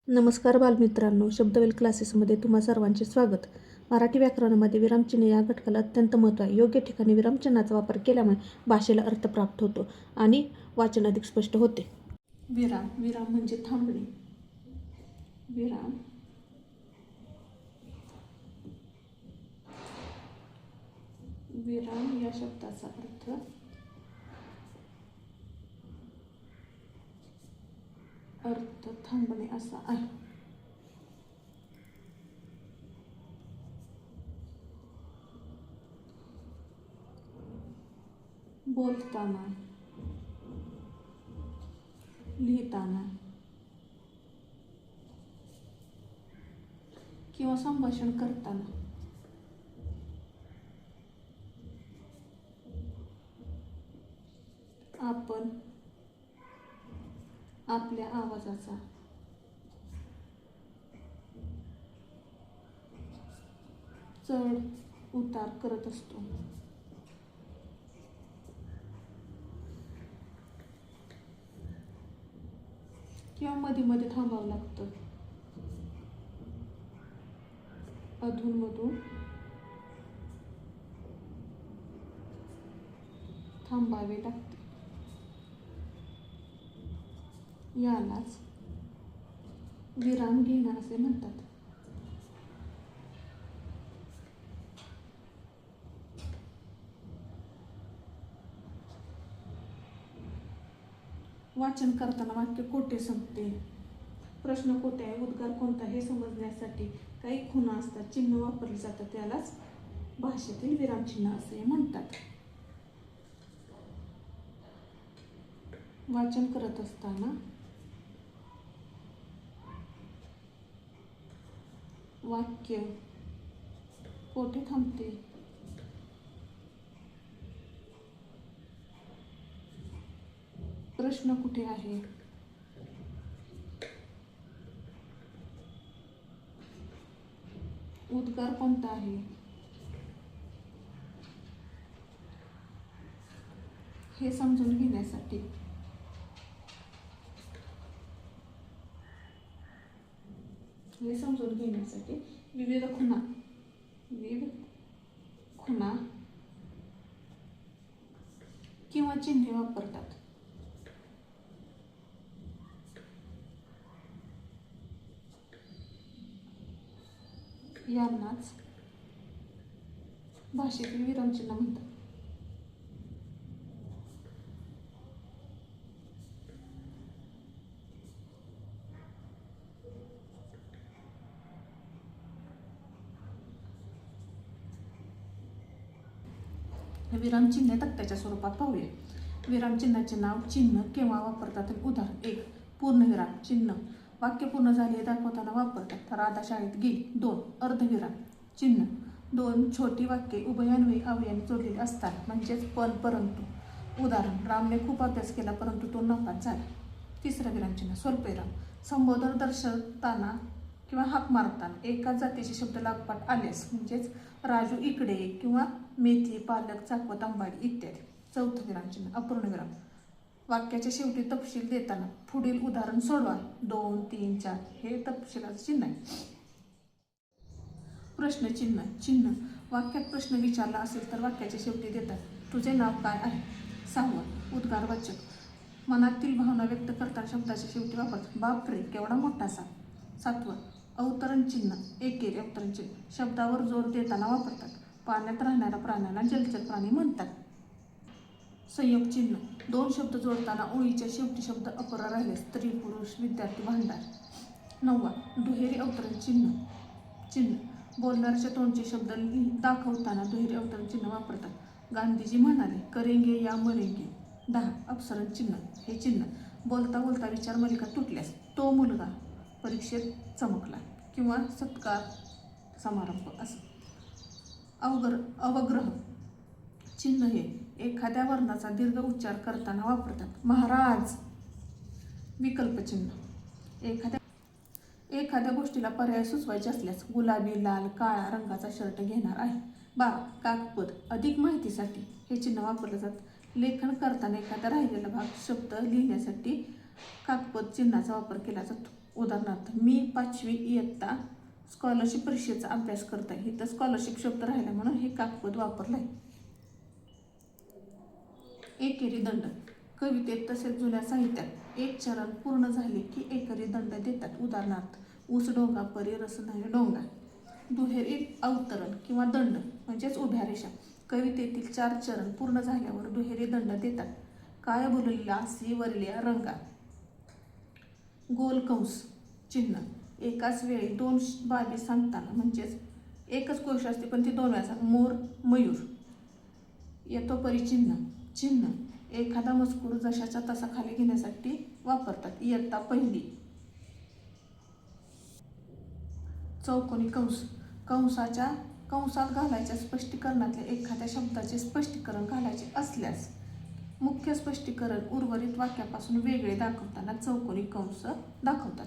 नमस्कार बालमित्रांनो, शब्दवेल क्लासेसमध्ये तुम्हा सर्वांचे स्वागत. मराठी व्याकरणामध्ये विरामचिन्ह या घटकाला अत्यंत महत्त्व आहे. योग्य ठिकाणी विरामचिन्हाचा वापर केल्यामुळे भाषेला अर्थ प्राप्त होतो आणि वाचन अधिक स्पष्ट होते. विराम. विराम म्हणजे थांबणे. विराम. विराम या शब्दाचा अर्थ थांबणे असा आहे. बोलताना, लिहिताना किंवा संभाषण करताना आपण आपल्या आवाजाचा चढ उतार करत असतो. किंवा मध्ये मध्ये थांबावं लागतं. अधूनमधून थांबावे लागते. यालाच विराम घेणं असे म्हणतात. वाचन करताना वाक्य कोठे संपते, प्रश्न कोठे आहे, उद्गार कोणता हे समजण्यासाठी काही खुणा असतात, चिन्ह वापरले जातात. त्यालाच भाषेतील विरामचिन्ह असे म्हणतात. वाचन करत असताना वाक्य कोठे थांबते, प्रश्न कुठे आहे, उद्गार कोणता आहे हे समजून घेण्यासाठी विविध खुणा किंवा चिन्हे वापरतात. यांनाच भाषेतील विरामचिन्ह म्हणतात. विरामचिन्हे तक्त्याच्या स्वरूपात पाहूया. विरामचिन्हाचे नाव, चिन्ह केव्हा वापरतात. उदाहरण 1. पूर्णविराम चिन्ह, वाक्य पूर्ण झाले दाखवताना वापरतात. राधा शाळेत गेली. 2. अर्धविराम चिन्ह, 2 छोटी वाक्ये उभयान्वयी अवयवाने जोडलेली असतात, म्हणजेच पण, परंतु. उदाहरण, रामने खूप अभ्यास केला परंतु तो नापास झाला. 3. विरामचिन्ह स्वल्पविराम, संबोधन दर्शवताना किंवा हाक मारताना एकाच जातीचे शब्द लागोपाठ आल्यास, म्हणजेच राजू इकडे किंवा मेथी, पालक, चाकवत, आंबाडी इत्यादी. 4. विरामचिन्ह अपूर्णविराम, वाक्याच्या शेवटी तपशील देताना पुढील उदाहरण सोडवा. 2, 3, 4 हे तपशिलाचे चिन्ह आहे. प्रश्नचिन्ह चिन्ह, वाक्यात प्रश्न विचारला असेल तर वाक्याच्या शेवटी देतात. तुझे नाव काय आहे. 6. उद्गारवाचक, मनातील भावना व्यक्त करताना शब्दाच्या शेवटी वापरतात. बापरे, केवढा मोठासा. 7. अवतरण चिन्ह, एकेरी अवतरण चिन्ह, शब्दावर जोर देताना वापरतात. पाण्यात राहणाऱ्या प्राण्याला जलचर प्राणी म्हणतात. संयोग चिन्ह, 2 शब्द जोडताना ओळीच्या शेवटी शब्द अपुरा राहिल्यास. स्त्री, पुरुष, विद्यार्थी, भांडार. 9. दुहेरी अवतरण चिन्ह, बोलणाऱ्याच्या तोंडचे शब्द दाखवताना दुहेरी अवतरण चिन्ह वापरतात. गांधीजी म्हणाले, करेंगे या मरेंगे. 10. अपसरण चिन्ह, हे चिन्ह बोलता बोलता विचार मलिका तुटल्यास. तो मुलगा परीक्षेत चमकला किंवा सत्कार समारंभ असं. अवग्रह चिन्ह, हे एखाद्या वर्णाचा दीर्घ उच्चार करताना वापरतात. महाराज. विकल्पचिन्ह, एखाद्या गोष्टीला पर्याय सुचवायचे असल्यास. गुलाबी, लाल, काळा रंगाचा शर्ट घेणार आहे. 12. काकपद, अधिक माहितीसाठी हे चिन्ह वापरले जातात. लेखन करताना एखादा राहिलेला भाग शब्द लिहिण्यासाठी काकपद चिन्हाचा वापर केला जातो. उदाहरणार्थ मी 5वी इयत्ता स्कॉलरशिप परीक्षेचा अभ्यास करत आहे. इथं स्कॉलरशिप शब्द राहिला म्हणून हे काकपद वापरलं आहे. एकेरी दंड. कवितेत तसेच जुन्या साहित्यात एक चरण पूर्ण झाले की एकेरी दंड देतात. उदाहरणार्थ ऊस डोंगा परी रस नाही डोंगा. दुहेरी अवतरण किंवा दंड म्हणजेच उभ्या रेषा. कवितेतील 4 चरण पूर्ण झाल्यावर दुहेरी दंड देतात. काय बोललेला सी वरल्या रंगा. गोल कंस चिन्ह. एकाच वेळी 2 बाबी सांगताना म्हणजेच एकच गोष्ट असते पण ती 2 वेळा. मोर मयूर. यतोपरी चिन्ह. चिन्ह एखादा मजकूर जशाच्या तसा खाली घेण्यासाठी वापरतात. इयत्ता पहिली. चौकोनी कंस. कंसात घालायच्या स्पष्टीकरणातल्या एखाद्या शब्दाचे स्पष्टीकरण घालायचे असल्यास मुख्य स्पष्टीकरण उर्वरित वाक्यापासून वेगळे दाखवताना चौकोनी कंस दाखवतात.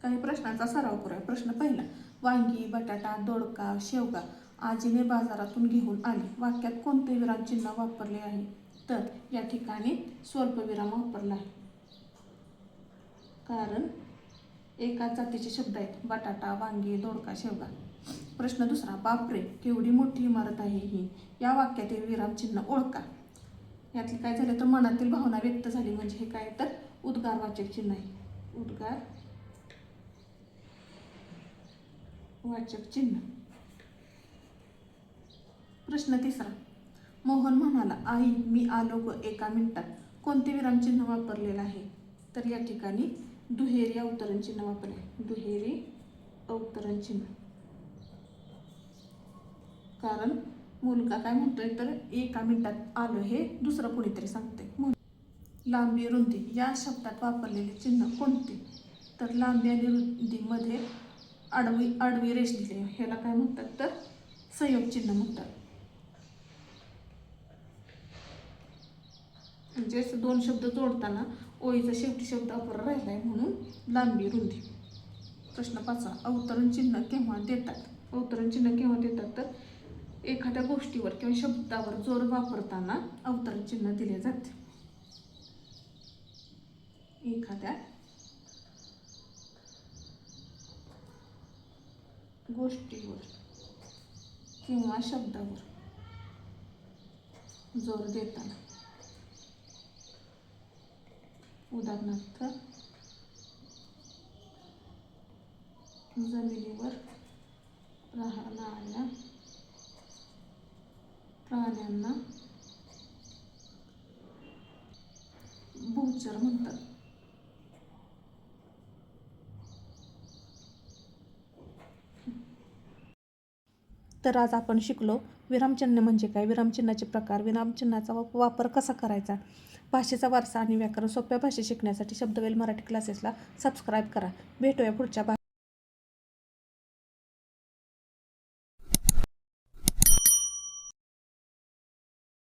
काही प्रश्नांचा सराव करूया. प्रश्न पहिला. वांगी, बटाटा, दोडका, शेवगा आजीने बाजारातून घेऊन आले. वाक्यात कोणते विरामचिन्ह वापरले आहे? तर या ठिकाणी स्वल्पविराम वापरला आहे, कारण एकाच जातीचे शब्द आहेत. बटाटा, वांगी, दोडका, शेवगा. प्रश्न दुसरा. बापरे केवढी मोठी इमारत आहे ही. या वाक्यातील विरामचिन्ह ओळखा. यातले काय झाले तर मनातील भावना व्यक्त झाली म्हणजे हे काय तर उद्गारवाचक चिन्ह आहे. उद्गारवाचक चिन्ह. प्रश्न तिसरा. मोहन म्हणाला आई मी आलो ग एका मिनिटात. कोणते विरामचिन्ह वापरलेलं आहे? तर या ठिकाणी दुहेरी अवतरण चिन्ह वापरले. दुहेरी अवतरण चिन्ह, कारण मुलगा काय म्हणतोय तर एका मिनिटात आलो हे दुसरं कोणीतरी सांगते. लांबी रुंदी या शब्दात वापरलेले चिन्ह कोणते? तर लांबी आणि रुंदीमध्ये आडवी रेष दिली आहे. ह्याला काय म्हणतात तर संयोग चिन्ह म्हणतात. म्हणजेच 2 शब्द जोडताना ओळीचा शेवटी शब्द अपर राहिलाय म्हणून लांबी रुंदी. प्रश्न 5. अवतरण चिन्ह केव्हा देतात? अवतरण चिन्ह केव्हा देतात तर एखाद्या गोष्टीवर किंवा शब्दावर जोर वापरताना अवतरण चिन्ह दिले जाते. एखाद्या गोष्टीवर किंवा शब्दावर जोर देताना. उदाहरणार्थ जमिनीवर राहणाऱ्या प्राण्यांना भूचर म्हणतात. तर आज आपण शिकलो विरामचिन्ह म्हणजे काय, विरामचिन्हाचे प्रकार, विरामचिन्हाचा वापर कसा करायचा. भाषेचा वारसा आणि व्याकरण सोप्या भाषेत शिकण्यासाठी शब्दवेल मराठी क्लासेसला सबस्क्राईब करा. भेटूया पुढच्या